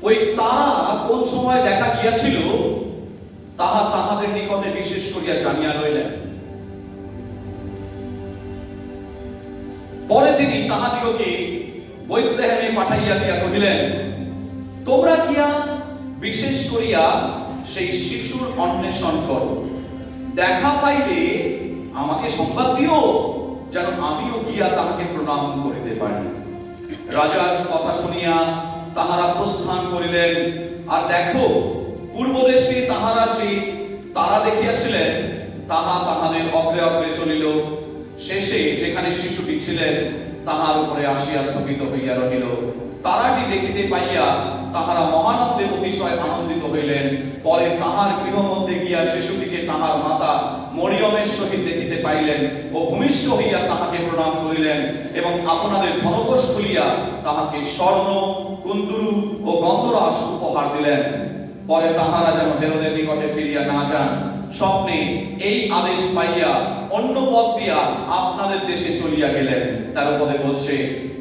ওই তারা কোন সময় দেখা গিয়াছিল তাহা তাহাদের নিকটে বিশেষ করিয়া জানিয়া লইলেন। পরে তিনি তাহাদিগকে বৈতলেহেমে পাঠাইয়া দিয়া কহিলেন, তোমরা গিয়া বিশেষ করিয়া সেই শিশুর অন্বেষণ করো, দেখা পাইলে আমাকে সংবাদ দিও, যেন আমিও গিয়া তাহাকে প্রণাম করিতে পারি। রাজার কথা শুনিয়া তাহারা প্রস্থান করিলেন। আর দেখো, পূর্ব দেশে তাহারা যে তারা দেখিয়াছিলেন তাহা তাহাদের অগ্রে অগ্রে চলিল। শেষে যেখানে শিশুটি ছিলেন তাহার উপরে আসিয়া স্থগিত হইয়া রহিল। তারাটি দেখিতে পাইয়া তাহারা মহানন্দে অতিশয় আনন্দিত হইলেন। পরে তাহার গৃহ মধ্যে গিয়া শিশুটিকে তাহার মাতা মরিয়মের সহিত দেখিতে পাইলেন ও ভূমিষ্ঠ হইয়া তাহাকে প্রণাম করিলেন এবং আপনাদের ধনকোষ খুলিয়া তাহাকে স্বর্ণ, কুন্দুরু ও গন্ধরাস উপহার দিলেন। পরে তাহারা যেন হেরোদের নিকটে ফিরিয়া না যান, স্বপ্নে এই আদেশ পাইয়া অন্য পথ দিয়া আপনাদের দেশে চলিয়া গেলেন। 13 পদে বলছে,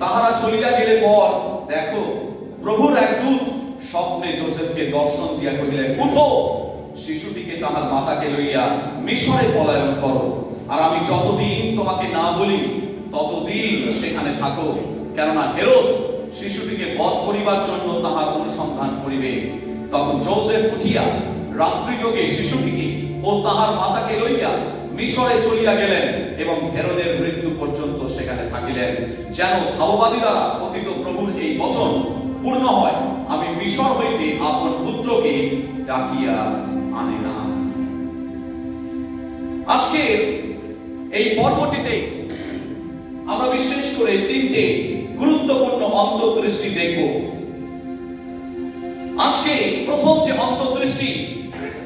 তাহারা চলিয়া গেলে পর দেখো, প্রভুর এক দূত স্বপ্নে যোসেফকে দর্শন দিয়া কহিলেন, উঠো, শিশুটিকে তাহার মাতাকে লইয়া মিশরে পলায়ন করো, আর আমি যতদিন তোমাকে না বলি ততদিন সেখানে থাকো, কেননা হেরোদ শিশুটিকে বধ করিবার জন্য তাহার অনুসন্ধান করিবে। তখন যোসেফ উঠিয়া রাত্রি যোগে শিশুটিকে ও তাহার মাতাকে লইয়া মিশরে চলিয়া গেলেন এবং হেরোদের মৃত্যু পর্যন্ত সেখানে থাকিলেন, যেন ভাববাদী দ্বারা কথিত প্রভুর এই বচন পূর্ণ হয়, আমি মিশর হইতে আপন পুত্রকে ডাকিয়া আনিলাম। আজকের এই পর্বটিতে আমরা বিশেষ করে 3টে গুরুত্বপূর্ণ অন্তর্দৃষ্টি দেখব। আজকে প্রথম যে অন্তর্দৃষ্টি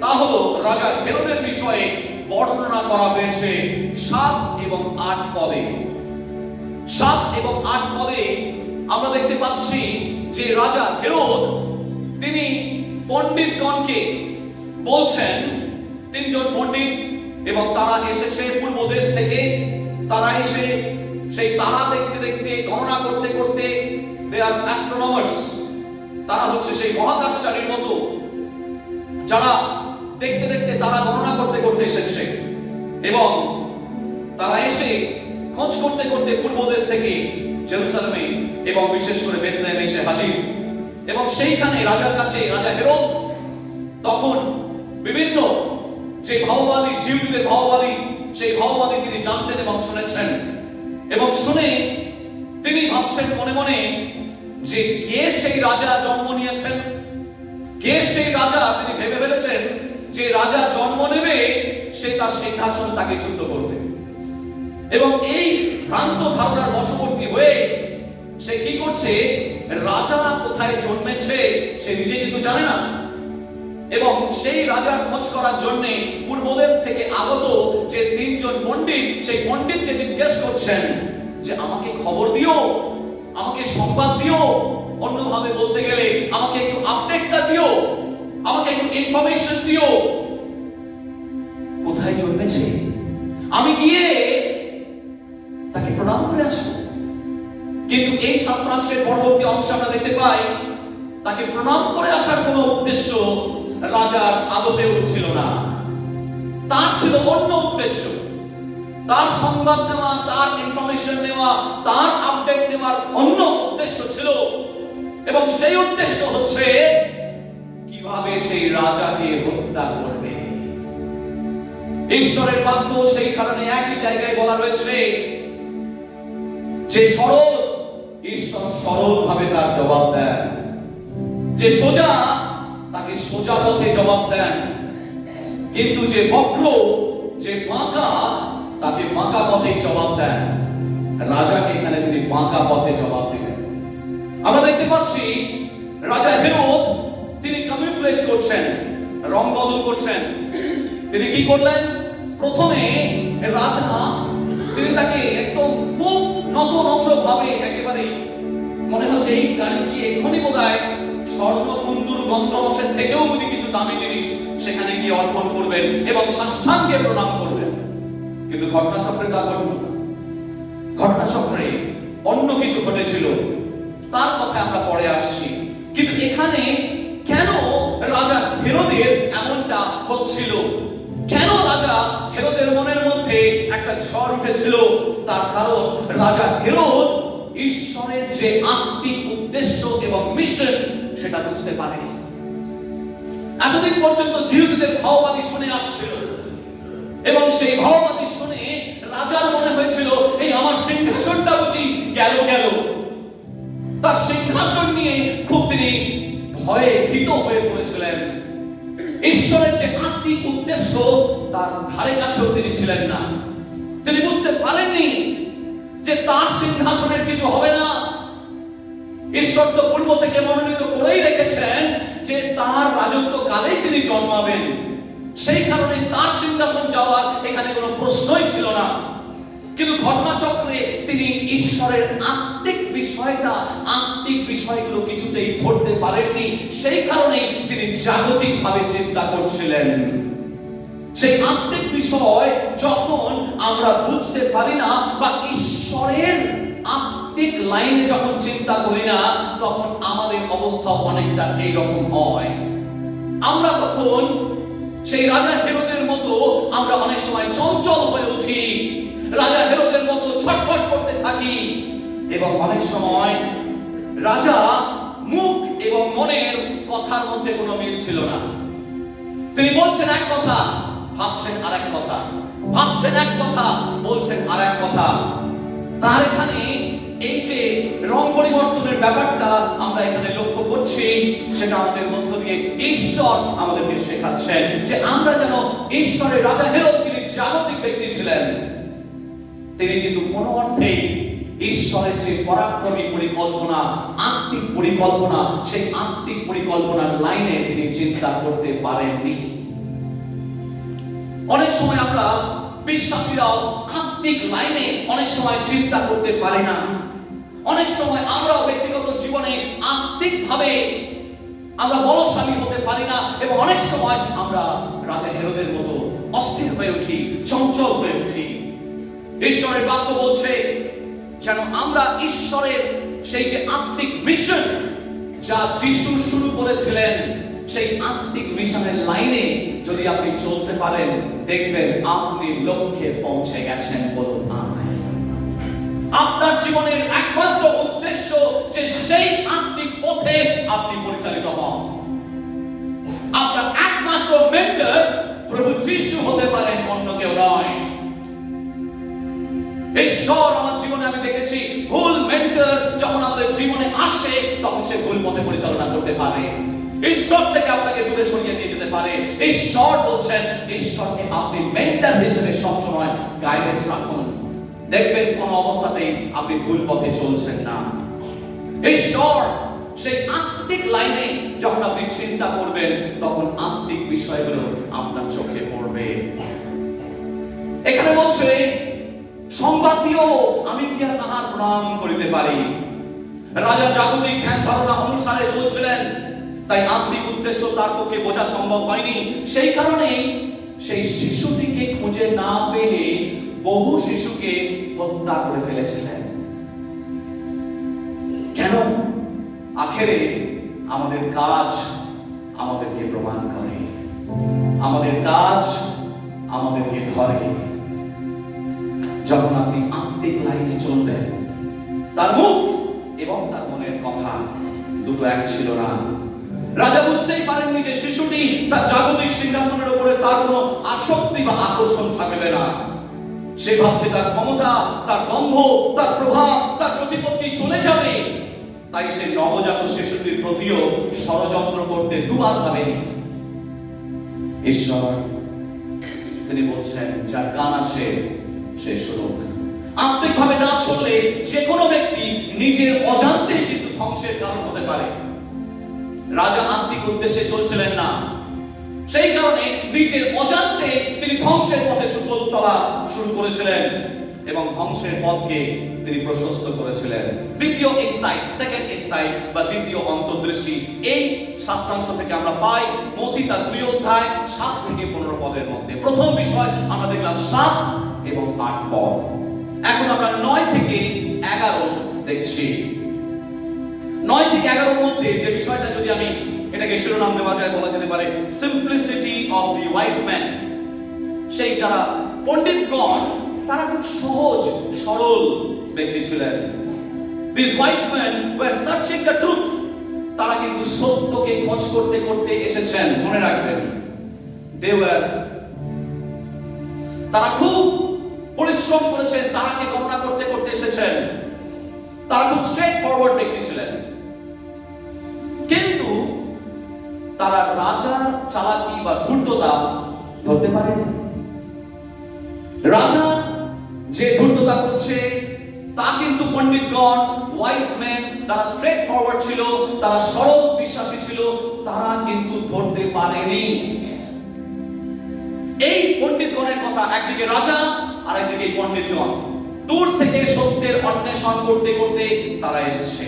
তা হলো রাজা হেরোদের বিষয়ে বর্ণনা করা হয়েছে 7 এবং 8 পদে। 7 এবং 8 পদে আমরা দেখতে পাচ্ছি যে রাজা হেরোদ তিনি পণ্ডিতগণকে বলছেন, 3 জন পণ্ডিত এবং তারা এসেছে পূর্ব দেশ থেকে। তারা এসে সেই তারা দেখতে দেখতে, গণনা করতে করতে, দে আর অ্যাস্ট্রোনমার্স, তারা হচ্ছে সেই মহাকাশচারীর মতো যারা দেখতে দেখতে তারা গণনা করতে করতে এসেছে এবং তারা এসে খোঁজ করতে করতে পূর্ব দেশ থেকে জেরুসালেমে এবং বিশেষ করে বেথলেহেমে এসে হাজির। এবং সেইখানে রাজার কাছে রাজা হেরোদ তখন বিভিন্ন যে ভাববাদী, জিউদের ভাববাদী, সেই ভাববাদী তিনি জানতেন এবং শুনেছেন। এবং শুনে তিনি ভাবছেন মনে মনে যে কে সেই রাজা জন্ম নিয়েছেন, কে সেই রাজা। তিনি ভেবে ফেলেছেন যে রাজা জন্ম নেবে, সে তার সিংহাসন তাকে চ্যুত করবে। এবং এই ভ্রান্ত ধারণার বশবর্তী হয়ে সে কি করছে, রাজা কোথায় জন্মেছে সে নিজে কিন্তু জানে না। এবং সেই রাজার খোঁজ করার জন্য পূর্বদেশ থেকে আগত যে 3 জন পণ্ডিত, সেই পণ্ডিতকে জিজ্ঞেস করছেন যে আমাকে খবর দিও, আমাকে সংবাদ দিও, অন্যভাবে বলতে গেলে আমাকে একটু আপডেটটা দিও, আমাকে একটু ইনফরমেশন দিও, কোথায় জন্মেছে, আমি গিয়ে তাকে প্রণাম করে আসবো। কিন্তু এই শাস্ত্রাংশের পরবর্তী অংশে আমরা দেখতে পাই তাকে প্রণাম করে আসার কোনো উদ্দেশ্য রাজার আদতেও ছিল না। তার ছিল অন্য উদ্দেশ্য, তার সংবাদ নেওয়া, তার ইনফরমেশন নেওয়া, তার আপডেট নেওয়ার অন্য উদ্দেশ্য ছিল। এবং সেই উদ্দেশ্য হচ্ছে কিভাবে সেই রাজাকে হত্যা করবে। ঈশ্বরের বাক্য সেই কারণে একই জায়গায় বলা রয়েছে যে সরল, ঈশ্বর সরল ভাবে তার জবাব দেন, যে সোজা তাকে সোজা পথে জবাব দেন, কিন্তু যে বক্র, যে বাঁকা, তাকে বাঁকা পথে জবাব দেন। রাজাকে এখানে তিনি বাঁকা পথে জবাব দিলেন। আমরা দেখতে পাচ্ছি রাজা হেরোদ তিনি ক্যামুফলেজ করছেন, রং বদল করছেন। তিনি কি করলেন, প্রথমে রাজা তিনি তাকে একদম খুব নত নম্র ভাবে, একেবারে মনে হচ্ছে এই গাড়ি কি এক্ষুনি বোধহয় স্বর্ণ, কুন্দুর, গন্ধরসের থেকেও যদি কিছু দামি জিনিস সেখানে গিয়ে অর্পণ করবেন এবং সাষ্টাঙ্গে প্রণাম করবেন। কিন্তু ঘটনাচক্রে তা ঘটল না। ঘটনাচক্রে অন্য কিছু ঘটেছিল, তার কথা আমরা পরে আসছি। কিন্তু এখানে পথ ছিল। কেন রাজা হেরোদের মনের মধ্যে একটা ঝড় উঠেছিল? তার কারণ রাজা হেরোদ ঈশ্বরের যে আত্মিক উদ্দেশ্য এবং মিশন সেটা বুঝতে পারেনি। এতদিন পর্যন্ত জিহুদীদের ভাওবাদী শুনে আসছিল এবং সেই ভাওবাদী শুনে রাজার মনে হয়েছিল এই আমার সিংহাসনটা বুঝি গেল গেল। তার সিংহাসন নিয়ে খুব তিনি ভয়ে ভীত হয়ে পড়েছিলেন। ঈশ্বরের যে আত্মিক উদ্দেশ্য তার ধারে কাছেও তিনি ছিলেন না। তিনি বুঝতে পারেননি যে তার সিংহাসনের কিছু হবে না। ঈশ্বর তো পূর্ব থেকে মনোনীত করেই রেখেছেন যে তার রাজত্ব কালেই তিনি জন্মাবেন। সেই কারণে তার সিংহাসন যাওয়ার এখানে কোনো প্রশ্নই ছিল না। কিন্তু ঘটনাচক্রে তিনি ঈশ্বরের আত্মিক বিষয়গুলো কিছুতেই ধরতে পারেননি। সেই কারণে তিনি জাগতিকভাবে চিন্তা করছিলেন। সেই আত্মিক বিষয় যখন আমরা বুঝতে পারি না বা ঈশ্বরের আত্মিক লাইনে যখন চিন্তা করি না, তখন আমাদের অবস্থা অনেকটা এইরকম হয়। আমরা তখন সেই রাজা হেরোদের মতো আমরা অনেক সময় চঞ্চল হয়ে উঠি, রাজা হেরোদের মতো ছটফট করতে থাকি। এবং অনেক সময় রাজা মুখ এবং মনের কথার মধ্যে কোনো মিল ছিল না। তিনি বলছেন এক কথা, ভাবছেন আরেক কথা, ভাবছেন এক কথা, বলছেন আরেক কথা। তার এখানে এই যে রং পরিবর্তনের ব্যাপারটা আমরা এখানে লক্ষ্য করছি, সেটা আমাদের মধ্য দিয়ে ঈশ্বর আমাদেরকে শেখাচ্ছেন যে আমরা যেন ঈশ্বরের রাজা হেরোদ তিনি জাগতিক ব্যক্তি ছিলেন, তিনি কিন্তু কোনো অর্থে ঈশ্বরের যে পরাক্রমী পরিকল্পনা, আত্মিক পরিকল্পনা, সেই আত্মিক পরিকল্পনার লাইনে তিনি চিন্তা করতে পারেননি। অনেক সময় আমরা বিশ্বাসীরাও আত্মিক লাইনে অনেক সময় চিন্তা করতে পারি না। অনেক সময় আমরাও ব্যক্তিগত জীবনে আত্মিকভাবে আমরা বলশালী হতে পারি না এবং অনেক সময় আমরা রাজা হেরোদের মতো অস্থির হয়ে উঠি, চঞ্চল হয়ে উঠি। ঈশ্বরের বাক্য বলছে যেন আমরা ঈশ্বরের সেই যে আত্মিক মিশন যা যিশু শুরু করেছিলেন, সেই আত্মিক মিশনের লাইনে যদি আপনি চলতে পারেন, দেখবেন আপনি লক্ষ্যে পৌঁছে গেছেন। বলুন আমেন। আপনার জীবনের একমাত্র উদ্দেশ্য যে সেই আত্মিক পথে আপনি পরিচালিত হন। আপনার একমাত্র মেন্টর প্রভু যিশু হতে পারেন, অন্য কেউ নয়। ঈশ্বর আমার জীবনে আমি দেখেছি ভুল মেন্টর যখন আমাদের জীবনে আসে তখন সে ভুল পথে পরিচালনা করতে পারে, ঈশ্বর থেকে আপনাকে দূরে সরিয়ে নিয়ে যেতে পারে। ঈশ্বর বলছেন ঈশ্বরকে আপনি মেন্টর হিসেবে সবসময় গাইডেন্স রাখুন, দেখবেন কোন অবস্থাতেই আপনি ভুল পথে চলছেন না। ঈশ্বর সেই আত্মিক লাইনে যখন আপনি চিন্তা করবেন তখন আত্মিক বিষয়গুলো আপনার চোখে পড়বে। এখানে বলছে সংবাদ দিও, আমি কি আর তাহার প্রণাম করিতে পারি। রাজা জাগতিক ধ্যান ধারণা অনুসারে চলছিলেন, তাই আত্মিক উদ্দেশ্য তার পক্ষে বোঝা সম্ভব হয়নি। সেই কারণে সেই শিশুটিকে খুঁজে না পেয়ে বহু শিশুকে হত্যা করে ফেলেছিলেন। কেন? আখেরে আমাদের কাজ আমাদেরকে প্রমাণ করে, আমাদের কাজ আমাদেরকে ধরে। যখন আপনি আত্মিক লাইনে চলবেন, তার মুখ এবং তার মনের কথা দুটো এক ছিল না। রাজা বুঝতেই পারেননি যে শিশুটি তার জাগতিক সিংহাসনের উপরে তার কোনো আসক্তি বা আকর্ষণ থাকবে না। সে ভাবছে তার ক্ষমতা, তার দম্ভ, তার প্রভাব, তার প্রতিপত্তি চলে যাবে। তাই সে নবজাত শিশুটির প্রতিও ষড়যন্ত্র করতে দুবার ভাবেনি। ঈশ্বর তিনি বলছেন যার কান আছে সে শুনুক। আত্মিকভাবে না চললে যে কোনো ব্যক্তি নিজের অজান্তেই কিন্তু ধ্বংসের কারণ হতে পারে। রাজা আত্মিক উদ্দেশ্যে চলছিলেন না, সেই কারণে নিজের অজান্তে তিনি ধ্বংসের পথে চলা শুরু করেছিলেন এবং ধ্বংসের পথকে তিনি প্রশস্ত করেছিলেন। দ্বিতীয় ইনসাইট, সেকেন্ড ইনসাইট বা দ্বিতীয় অন্তর্দৃষ্টি এই শাস্ত্রাংশ থেকে আমরা পাই মথী তার 2 অধ্যায় 7 থেকে 15 পদের মধ্যে। প্রথম বিষয় আমরা দেখলাম 7 এবং 8 পদ। এখন আমরা 9 থেকে 11 দেখছি। 9 থেকে 11 এর মধ্যে যে বিষয়টা যদি আমি এটাকে শিরোনাম দেওয়া যায়, বলা যেতে পারে simplicity of the wise man. সেই যারা পণ্ডিতগণ তারা খুব সহজ সরল ব্যক্তি ছিলেন। These wise men were searching the truth. তারা কিন্তু সত্যকে খোঁজ করতে করতে এসেছেন, মনে রাখবেন। তারা খুব পরিশ্রম করেছেন, তারাকে গণনা করতে করতে এসেছেন। তারা খুব স্ট্রেট ফরওয়ার্ড ব্যক্তি ছিলেন, কিন্তু তারা রাজার চালাকি বা ধূর্ততা ধরতে পারেনি। রাজা যে ধূর্ততা করছে তা কিন্তু পণ্ডিতগণ, ওয়াইজ ম্যান, তারা স্ট্রেট ফরওয়ার্ড ছিল, তারা সরল বিশ্বাসী ছিল, তারা কিন্তু ধরতে পারেনি। এই পণ্ডিতগণের কথা, একদিকে রাজা আর একদিকে পণ্ডিতগণ, দূর থেকে সত্যের অন্বেষণ করতে করতে তারা এসেছে।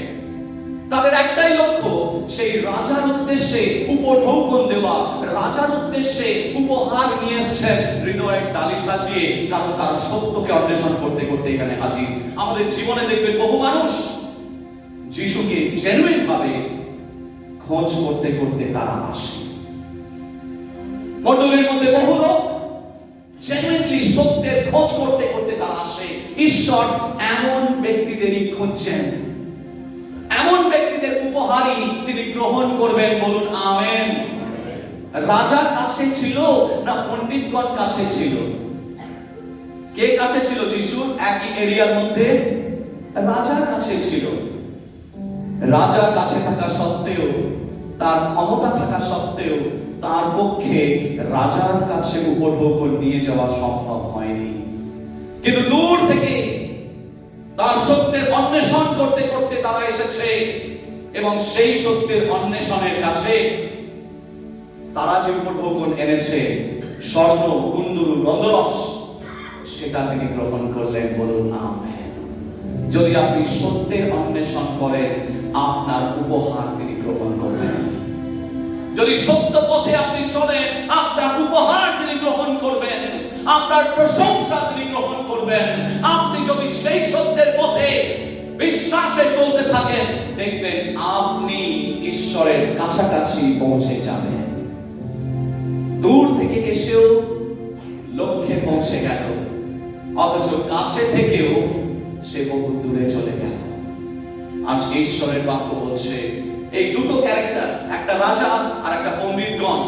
তাদের একটাই লক্ষ্য, সেই রাজার উদ্দেশ্যে উপঢৌকন দেওয়া, রাজার উদ্দেশ্যে উপহার নিয়ে এসেছেন হৃদয়ের ডালি সাজিয়ে, কারণ তারা সত্যকে অন্বেষণ করতে করতে এখানে হাজির। আমাদের জীবনে দেখবেন বহু মানুষ যিশুকে জেনুইন ভাবে খোঁজ করতে করতে তারা আসে। মণ্ডলীর মধ্যে বহু লোক জেনুইনলি সত্যের খোঁজ করতে করতে তারা আসে। ঈশ্বর এমন ব্যক্তিদেরই খুঁজছেন, এমন ব্যক্তিদের উপহারই তিনি গ্রহণ করবেন, বলুন আমেন। রাজার কাছে ছিল না পণ্ডিতগণ কাছে ছিল? কে কাছে ছিল? যিশুর একই এরিয়ার মধ্যে রাজার কাছে ছিল। রাজার কাছে থাকা সত্ত্বেও, তার ক্ষমতা থাকা সত্ত্বেও তার পক্ষে রাজার কাছে উপঢৌকন নিয়ে যাওয়া সম্ভব হয়নি। কিন্তু দূর থেকে তার সত্যের অন্বেষণ করতে করতে তারা এসেছে, এবং সেই সত্যের অন্বেষণের কাছে তারা যে উপঢৌকন এনেছে, স্বর্ণ, কুন্দরু, গন্ধরস, সেটা তিনি গ্রহণ করলেন, বলুন আমেন। যদি আপনি সত্যের অন্বেষণ করেন, আপনার উপহার তিনি গ্রহণ করবেন। যদি সত্য পথে আপনি চলেন, আপনার উপহার তিনি গ্রহণ করবেন, আপনার প্রশংসা তিনি গ্রহণ করবেন। আপনি যদি সেই সত্যের পথে বিশ্বাসে চলতে থাকেন, দেখবেন আপনি ঈশ্বরের কাছাকাছি পৌঁছে যাবেন। দূর থেকে এসেও লক্ষ্যে পৌঁছে গেল, অথচ কাছে থেকেও সে বহু দূরে চলে গেল। আজকে ঈশ্বরের বাক্য বলছে, এই দুটো ক্যারেক্টার, একটা রাজা আর একটা পণ্ডিতগণ।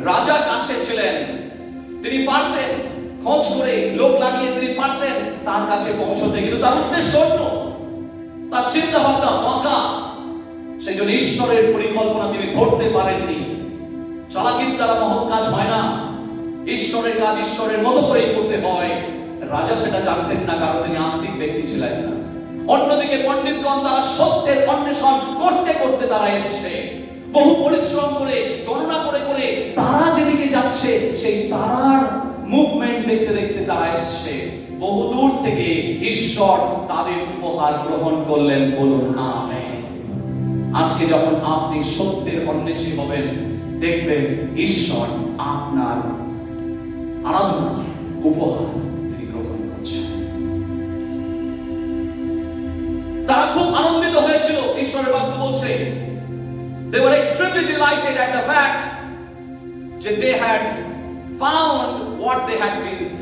রাজা কাছে ছিলেন, তিনি পারতেন খোঁজ করে লোক লাগিয়ে তিনি পারতেন তার কাছে পৌঁছতে, কিন্তু তার উদ্দেশ্য অন্য, তার চিন্তা ভাবনা বাঁকা। সেই জন্য ঈশ্বরের পরিকল্পনা তিনি ধরতে পারেননি। চালাকির দ্বারা মহৎ কাজ হয় না, ঈশ্বরের কাজ ঈশ্বরের মতো করেই করতে হয়। রাজা সেটা জানতেন না, কারণ তিনি আত্মিক ব্যক্তি ছিলেন না। অন্যদিকে পণ্ডিতগণ তারা সত্যের অন্বেষণ করতে করতে তারা এসেছে, বহু পরিশ্রম করে, গণনা করে করে তারা যেদিকে যাচ্ছে সেই তারার মুভমেন্ট দেখতে দেখতে তারা এসেছে। বহু দূর থেকে ঈশ্বর তাদের উপহার গ্রহণ করলেন, বলুন আমেন। আজকে যখন আপনি সত্যের অন্বেষী হবেন, দেখবেন ঈশ্বর আপনার আরাধনা, উপহার তিনি গ্রহণ করছেন। তারা খুব আনন্দিত হয়েছিল, ঈশ্বরের বাক্য বলছে they were extremely delighted at the fact that they had found what they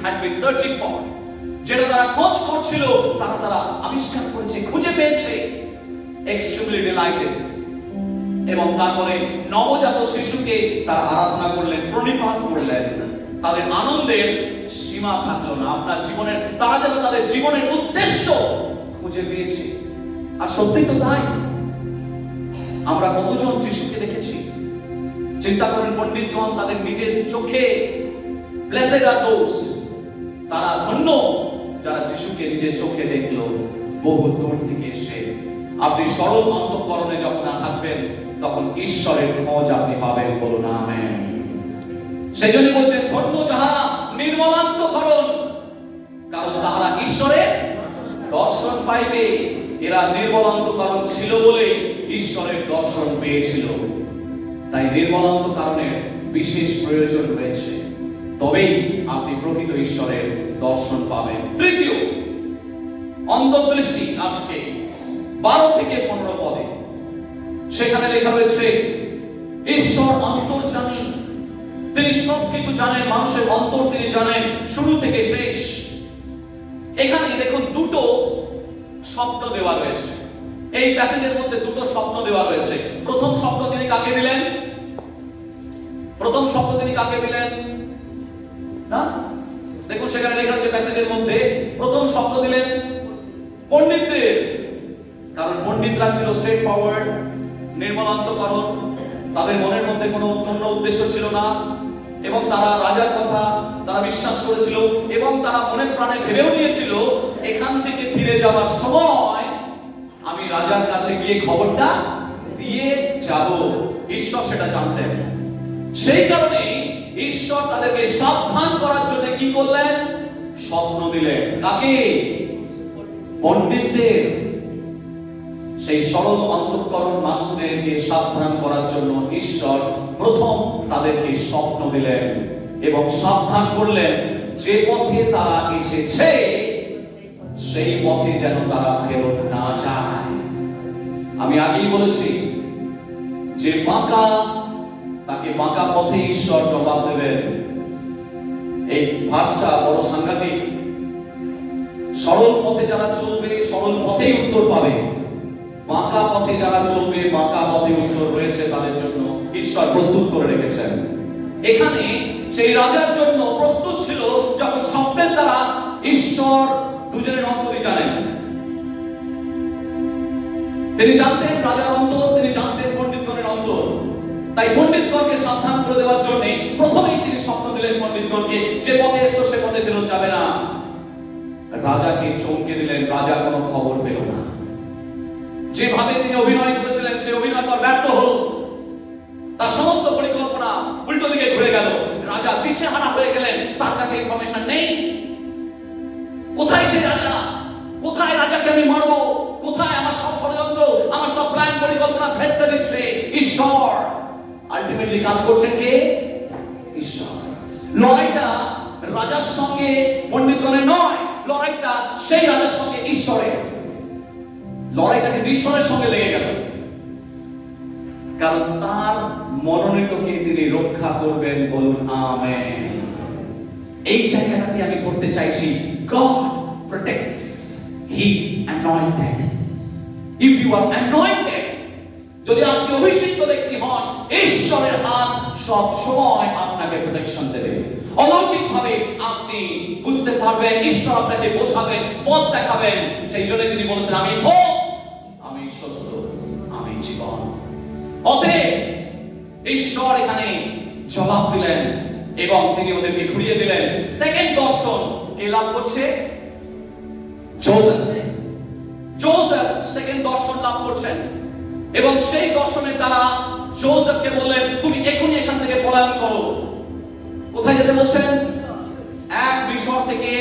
had been searching for. যেটা তারা খোঁজ করছিল তারা আবিষ্কার করেছে, খুঁজে পেয়েছে। extremely delighted। এবং তারপরে নবজাত শিশুকে তারা আরাধনা করলেন, প্রণিপাত করলেন। তাদের আনন্দের সীমা থাকলো না। আপনার জীবনের, তারা যেন তাদের জীবনের উদ্দেশ্য খুঁজে পেয়েছে। আর সত্যিই তো তাই। আমরা কতজন যিশুকে দেখেছি? চিন্তা করেন, পণ্ডিতগণ তাদের নিজের চোখে, ব্লেসেড আর দোজ, তারা ধন্য যারা যিশুকে নিজের চোখে দেখলো বহু দূর থেকে এসে। আপনি সরল অন্তঃকরণে যখন না থাকবেন, তখন ঈশ্বরের খোঁজ আপনি পাবেন, বলুন আমেন। সেজন্য বলছেন, ধন্য যাহারা নির্মলান্তকরণ, কারণ তাহারা ঈশ্বরের দর্শন পাইবে। এরা নির্মলান্তকরণ ছিল বলে ঈশ্বরের দর্শন পেয়েছিল। তাই নির্মলান্তকরণের বিশেষ প্রয়োজন রয়েছে, তবেই আপনি প্রকৃত ঈশ্বরের দর্শন পাবেন। তৃতীয়, অন্তর্দৃষ্টি। আজকে 12 থেকে 15 পদে সেখানে লেখা রয়েছে, ঈশ্বর অন্তর্যামী, তিনি সবকিছু জানেন, মানুষের অন্তর তিনি জানেন শুরু থেকে শেষ। এখানে দেখুন দুটো স্বপ্ন দেওয়া রয়েছে, এই প্যাসেজের মধ্যে দুটো স্বপ্ন দেওয়া রয়েছে। প্রথম স্বপ্ন তিনি কাকে দিলেন? প্রথম স্বপ্ন তিনি কাকে দিলেন না? দেখুন সেখানে লেখা আছে প্যাসেজের মধ্যে প্রথম স্বপ্ন দিলেন পণ্ডিতদের, কারণ পণ্ডিতরা ছিল স্ট্রেট ফরওয়ার্ড, নির্মল অন্তঃকরণ, তাদের মনের মধ্যে কোনো অন্য উদ্দেশ্য ছিল না, এবং তারা রাজার কথা তারা বিশ্বাস করেছিল, এবং তারা মনের প্রাণে ভেবেও নিয়েছিল এখান থেকে ফিরে যাওয়ার সময় আমি রাজার কাছে গিয়ে খবরটা দিয়ে যাব। ঈশ্বর সেটা জানতেন, সেই কারণে ঈশ্বর তাদেরকে সাবধান করার জন্য কি করলেন? স্বপ্ন দিলেন। কাকে? পণ্ডিতদের, সেই সরল অন্তঃকরণ মানুষদেরকে সাবধান করার জন্য ঈশ্বর প্রথম তাদেরকে স্বপ্ন দিলেন এবং সাবধান করলেন যে পথে তারা এসেছে সেই পথে যেন তারা ফেরত না যায়। আমি আগেই বলেছি যে বাঁকা, তাকে বাঁকা পথে ঈশ্বর জবাব দেবেন। এই ভাষটা বড় সাংঘাতিক। সরল পথে যারা চলবে সরল পথেই উত্তর পাবে, বাঁকা পথে যারা চলবে বাঁকা পথে উত্তর রয়েছে তাদের জন্য ঈশ্বর প্রস্তুত করে রেখেছেন। এখানে সেই রাজার জন্য প্রস্তুত ছিল, যখন স্বপ্নের দ্বারা ঈশ্বর দুজনের অন্তরই জানেন। তিনি জানতেন রাজার অন্তর, তিনি জানতেন পণ্ডিতগণের অন্তর। তাই পণ্ডিতগণকে সাবধান করে দেওয়ার জন্য প্রথমেই তিনি স্বপ্ন দিলেন পণ্ডিতগণকে, যে পথে এসছো সে পথে ফেরত যাবে না। রাজাকে চমকে দিলেন, রাজা কোনো খবর পেল না। যেভাবে তিনি অভিনয় করেছিলেন সে অভিনয় তার ব্যর্থ হলো, তার সমস্ত পরিকল্পনা উল্টো দিকে ঘুরে গেল। রাজা দিশেহারা হয়ে গেলেন, তার কাছে ইনফরমেশন নেই। কোথায় সে রাজা? কোথায় রাজাকে আমি মারবো? কোথায় আমার সব ষড়যন্ত্র, আমার সব প্ল্যান পরিকল্পনা ভেস্তে দিচ্ছে ঈশ্বর। আলটিমেটলি কাজ করছেন কে? ঈশ্বর। লড়াইটা রাজার সঙ্গে পণ্ডিতগণের নয়, লড়াইটা সেই রাজার সঙ্গে ঈশ্বরের। লড়াইটা কিন্তু ঈশ্বরের সঙ্গে লেগে গেল, কারণ তার মনোনীতকে তিনি রক্ষা করবেন। বলুন আমেন। এই জায়গাটাতে আমি ধরতে চাইছি, God protects his anointed. If you are anointed, যদি আপনি অভিষিক্ত ব্যক্তি হন, ঈশ্বরের হাত সব সময় আপনাকে প্রোটেকশন দেবে। অলৌকিক ভাবে আপনি বুঝতে পারবেন, ঈশ্বর আপনাকে বোঝাবেন, পথ দেখাবেন। সেই জন্য তিনি বলেছেন, আমি পথ, আমি সত্য, আমি জীবন। অতএব ঈশ্বর এখানে জবাব দিলেন এবং তিনি ওদেরকে ঘুরিয়ে দিলেন। সেকেন্ড দর্শন কে লাভ করছে? জোসেফ। জোসেফ সেকেন্ড দর্শন লাভ করছেন এবং সেই দর্শনের দ্বারা জোসেফকে বললেন, তুমি এখনই এখান থেকে পলায়ন করো। কোথায় যেতে বলছেন? এক মিশর থেকে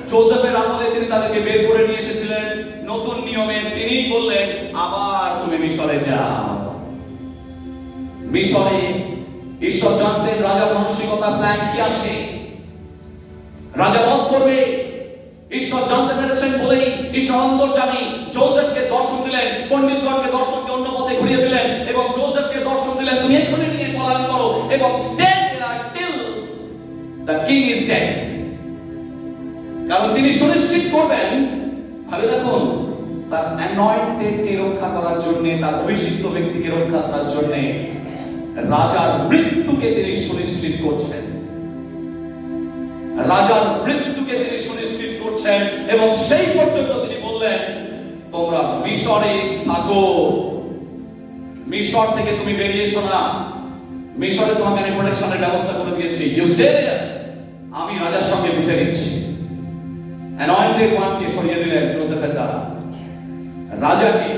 জোসেফের আমলে তিনি তাদেরকে বের করে নিয়ে এসেছিলেন। নতুন নিয়মে তিনি বললেন, আবার তুমি মিশরে যাও। মিশরে ঈশ্বর জানতেন রাজার মানসিকতা, প্ল্যান কি আছে। রাজা বধ করবে, ঈশ্বর জানতে পেরেছেন বলেই ঈশ্বর অন্তর্যামী জোসেফকে দর্শন দিলেন, পণ্ডিতগণকে দর্শনকে অন্য পথে ঘুরিয়ে দিলেন এবং জোসেফকে দর্শন দিলেন, তুমি এখনই নিয়ে পলায়ন করো এবং stay there till the king is dead. কারণ তিনি সুনিশ্চিত করবেন, ভাবে দেখুন, তার অ্যানয়েন্টেড কে রক্ষা করার জন্য, তার অভিষিক্ত ব্যক্তিকে রক্ষা করার জন্য রাজার মৃত্যুকে তিনি সুনিশ্চিত করছেন। রাজার মৃত্যুকে তিনি সুনিশ্চিত করছেন এবং সেই পর্যন্ত তিনি বললেন, তোমরা মিশরে থাকো, মিশর থেকে তুমি বেরিয়ে এসো না। মিশরে তোমাকে আমি প্রোটেকশনের ব্যবস্থা করে দিয়েছি, ইউ স্টে দেয়ার। আমি রাজার সঙ্গে বুঝে নিচ্ছি। অ্যানয়েন্টেড ওয়ানকে সরিয়ে দিলেন জোসেফের দ্বারা, রাজাকে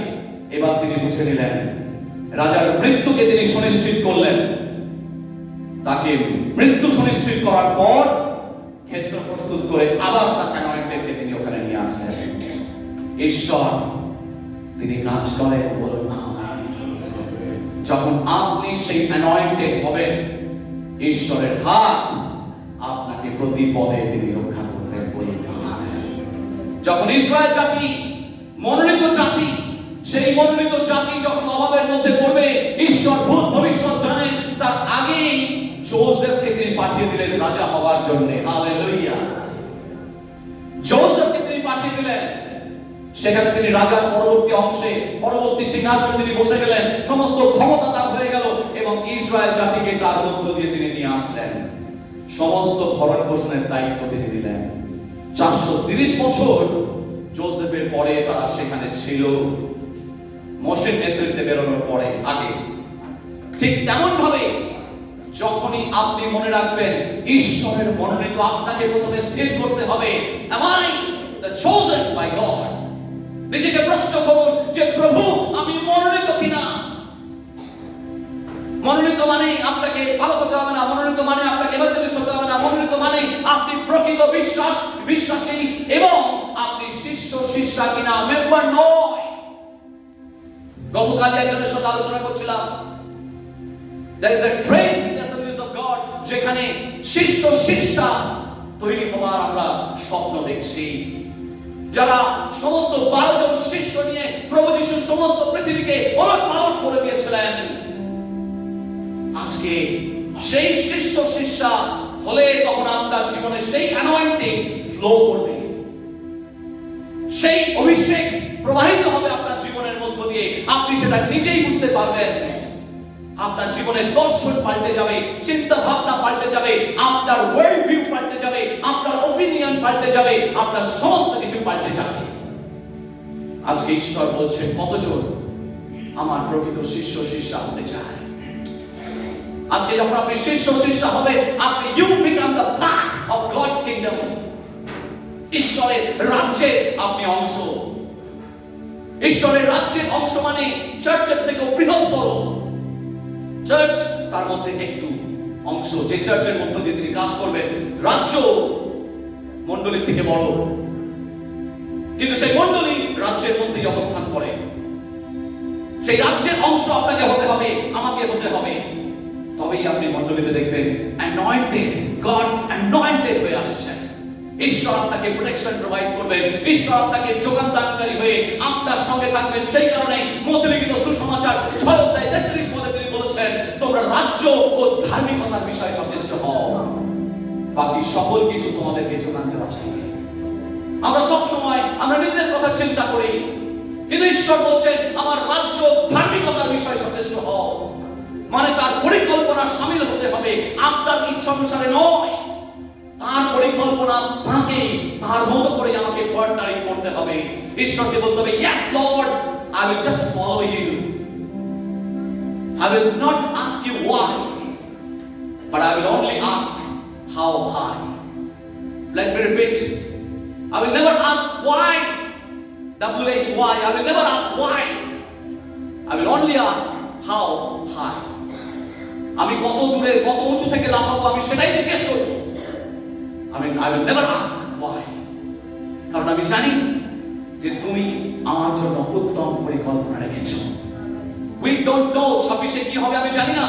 এবার তিনি বুঝে নিলেন। রাজার মৃত্যুকে তিনি সুনিশ্চিত করলেন। তাকে মৃত্যু সুনিশ্চিত করার পর ক্ষেত্র প্রস্তুত করে আবার তাকে অ্যানয়েন্টেডকে তিনি ওখানে নিয়ে আসলেন। ঈশ্বর তিনি কাজ করেন। বলুন আমেন। যখন আপনি সেই অ্যানয়েন্টেড হবেন, ঈশ্বরের হাত আপনাকে প্রতি পদে তিনি রক্ষা করবেন। বলুন আমেন। যখন ইসরায়েল জাতি মনোনীত জাতি, সেই মনোনীত জাতি যখন অভাবের মধ্যে পড়বে, ঈশ্বর ভূত ভবিষ্যৎ জানেন ইসরায়েলের রাজা হওয়ার জন্য। হালেলুয়া। যোসেফকে তিনি পাঠিয়ে দিলেন, সেখানে তিনি রাজার পরবর্তী অংশে, পরবর্তী সিংহাসনে তিনি বসে গেলেন, সমস্ত ক্ষমতা তার হয়ে গেল এবং ইসরায়েল জাতিকে তার মধ্য দিয়ে তিনি নিয়ে আসলেন। সমস্ত ভরণ পোষণের দায়িত্ব তিনি দিলেন। 430 বছর যোসেফের পরে তারা সেখানে ছিল, মোশের নেতৃত্বে বেরোনোর পরে আগে। ঠিক তেমন ভাবে যখনই আপনি মনে রাখবেন ঈশ্বরের মনোনীত, আপনাকে প্রথমে স্থির করতে হবে, am I the chosen by God? নিজেকে প্রশ্ন করুন যে প্রভু আমি মনোনীত কিনা। মনোনীত মানে আপনাকে ভালো হতে হবে না, মনোনীত মানে আপনাকে এভাঞ্জেলিস্ট হতে হবে না, মনোনীত মানে আপনি প্রকৃত বিশ্বাসী এবং আপনি শিষ্যা কিনা, মেম্বার নয়। গতকাল একজনের সাথে আলোচনা করছিলাম, there is a trend in the Assemblies of God যেখানে শিষ্যা তৈরি হওয়ার আমরা স্বপ্ন দেখছি। যারা সমস্ত 12 জন শিষ্য নিয়ে প্রভু যিশু সমস্ত পৃথিবীকে ওলটপালট করে দিয়েছিলেন, আজকে সেই শিষ্যা হলে তখন আপনার জীবনে সেই অ্যানয়েন্টিং ফ্লো করবে, সেই অভিষেক প্রবাহিত হবে আপনার জীবনের মধ্য দিয়ে। আপনি সেটা নিজেই বুঝতে পারবেন। আপনার জীবনের দর্শন পাল্টে যাবে, চিন্তা ভাবনা পাল্টে যাবে, আপনার ওয়ার্ল্ড ভিউ পাল্টে যাবে, আপনার ওপিনিয়ন পাল্টে যাবে, আপনার সমস্ত কিছু পাল্টে যাবে। আজকে ঈশ্বর বলছে, কতজন আমার প্রকৃত শিষ্যা হতে চায়? আজকে যখন আপনি শিষ্যা হবে, আপনি you become the part of God's kingdom. ঈশ্বরের রাজ্যে আপনি অংশ। ঈশ্বরের রাজ্যের অংশ মানে চার্চের থেকে বৃহত্তর। চার্চ তার মধ্যে একটু অংশ, যে চার্চের মধ্য দিয়ে তিনি কাজ করবেন। রাজ্য মণ্ডলীর থেকে বড়, কিন্তু সেই মণ্ডলী রাজ্যের মধ্যেই অবস্থান করে। সেই রাজ্যের অংশ আপনাকে হতে হবে, আমাকে হতে হবে, তবেই আপনি মণ্ডলীতে দেখবেন অ্যানয়েন্টেড, গডস অ্যানয়েন্টেড হয়ে আসছেন। ঈশ্বর আপনাকে প্রোটেকশন প্রোভাইড করবেন, ঈশ্বর আপনাকে যোগান দানকারী হয়ে আপনার সঙ্গে থাকবেন। সেই কারণে মতে লিখিত সুসমাচার 6 অধ্যায় 33 পদে তিনি বলেছেন, তোমরা রাজ্য ও ধার্মিকতার বিষয়ে সচেষ্ট হও, বাকি সকল কিছু তোমাদেরকে যোগান দেওয়া চাইবে। আমরা সব সময় আমরা নিজেদের কথা চিন্তা করি, কিন্তু ঈশ্বর বলছেন আমার রাজ্য ধার্মিকতার বিষয়ে সচেষ্ট হও। মানে তার পরিকল্পনা শামিল হতে হবে, আপনার ইচ্ছা অনুসারে নয়। তার পরিকল্পনা তাকে তার মতো করে আমাকে পার্টনারিং করতে হবে। ঈশ্বরকে বলতে হবে, yes Lord, I will just follow you. I will not ask you why, but I will only ask how high. Let me repeat, I will never ask why, why. I will never ask why. I will only ask how high. আমি কত দূরে, কত উঁচু থেকে লাফাবো, আমি সেটাই জিজ্ঞেস করব। I will never ask why. কারণ আমি জানি যে তুমি আমার জন্য উত্তম পরিকল্পনা রেখেছো। We don't know 26 কি হবে আমি জানি না,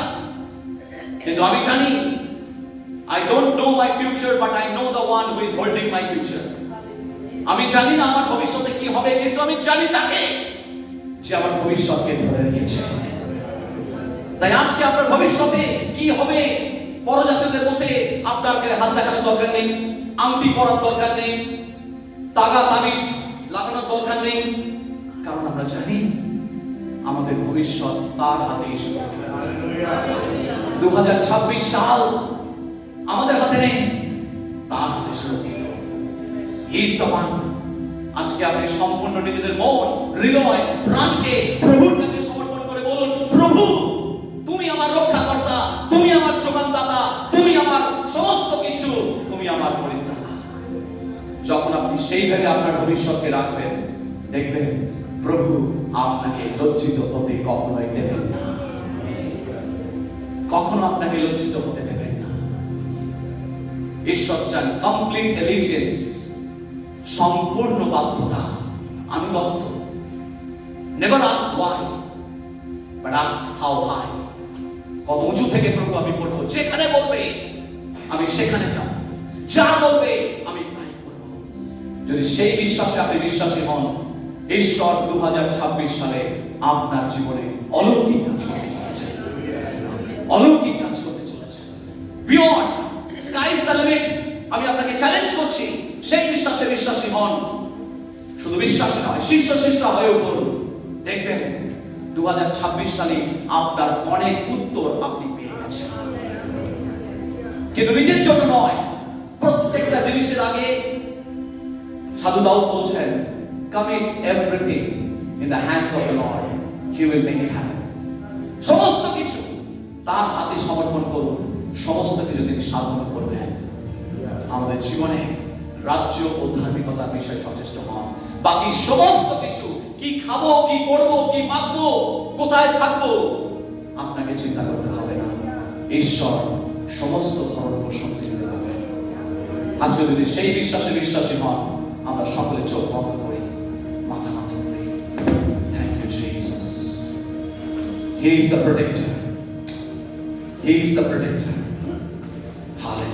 কিন্তু আমি জানি I don't know my future, but I know the one who is holding my future. আমি জানি না আমার ভবিষ্যতে কি হবে, কিন্তু আমি জানি তাকে যে আমার ভবিষ্যৎকে ধরে রেখেছে। তাই আজকে আপনার ভবিষ্যতে কি হবে, পরজাতীয়দের মধ্যে আপনাকে হাত দেখানোর দরকার নেই, আংটি পরার দরকার নেই, তাগা তাবিজ লাগানোর দরকার নেই, কারণ আমরা জানি আমাদের ভবিষ্যৎ তার হাতেই সুরক্ষিত। 2026 সাল আমাদের হাতে নেই, তার হাতে সুরক্ষিত। He is the one. আজকে আপনি সম্পূর্ণ নিজেদের মন, হৃদয়, প্রাণকে প্রভুর কাছে সমর্পণ করে বলুন, প্রভু তুমি আমার রক্ষাকর্তা, তুমি আমার যোগানদাতা, তুমি আমার সমস্ত কিছু, তুমি আমার পরিত্রাতা। যখন আপনি সেইভাবে আপনার ভবিষ্যৎকে রাখবেন, দেখবেন প্রভু আপনাকে লজ্জিত হতে কখনোই দেবেন না, কখনো আপনাকে লজ্জিত হতে দেবেন না। ঈশ্বর চান কমপ্লিট এলিজেন্স, সম্পূর্ণ বাধ্যতা, আনুগত্য। Never ask why, but ask how high. কত উঁচু থেকে প্রভু আমি পড়বো, যেখানে বলবে আমি সেখানে যাব, যা বলবে আমি তাই করব। যদি সেই বিশ্বাসে আপনি বিশ্বাসী হন, ঈশ্বর 2026 সালে আপনার জীবনে অলৌকিক কাজ করতে চলেছে, অলৌকিক কাজ করতে চলেছে। বিয়ন্ড স্কাইস সেই বিশ্বাসে বিশ্বাসী হন। শুধু বিশ্বাসী নয়, শিষ্য হয়ে উঠুন। দেখবেন 2026 সালে আপনার অনেক উত্তর আপনি পেয়ে গেছেন। কিন্তু নিজের জন্য নয়, প্রত্যেকটা জিনিসের আগে সাধু দাউদ বলছেন, commit everything in the hands of the Lord, he will make it happen. সমস্ত কিছু তার হাতে সমর্পণ করুন, সমস্ত কিছু তিনি সাধন করবেন। আমাদের জীবনে রাজ্য ও ধার্মিকতার বিষয়ে সচেষ্ট হন। বাকি সমস্ত কিছু, কি খাবো, কি করবো, কি মাখবো, কোথায় থাকবো, আপনাকে চিন্তা করতে হবে না। ঈশ্বর সমস্ত ভরণ পোষণ দিতে হবে। আজকে যদি সেই বিশ্বাসে বিশ্বাসী হন, আমরা সকলে চোখ বন্ধ করি, মাথা নত করি। Thank you Jesus. He is the protector, he is the protector. Hallelujah.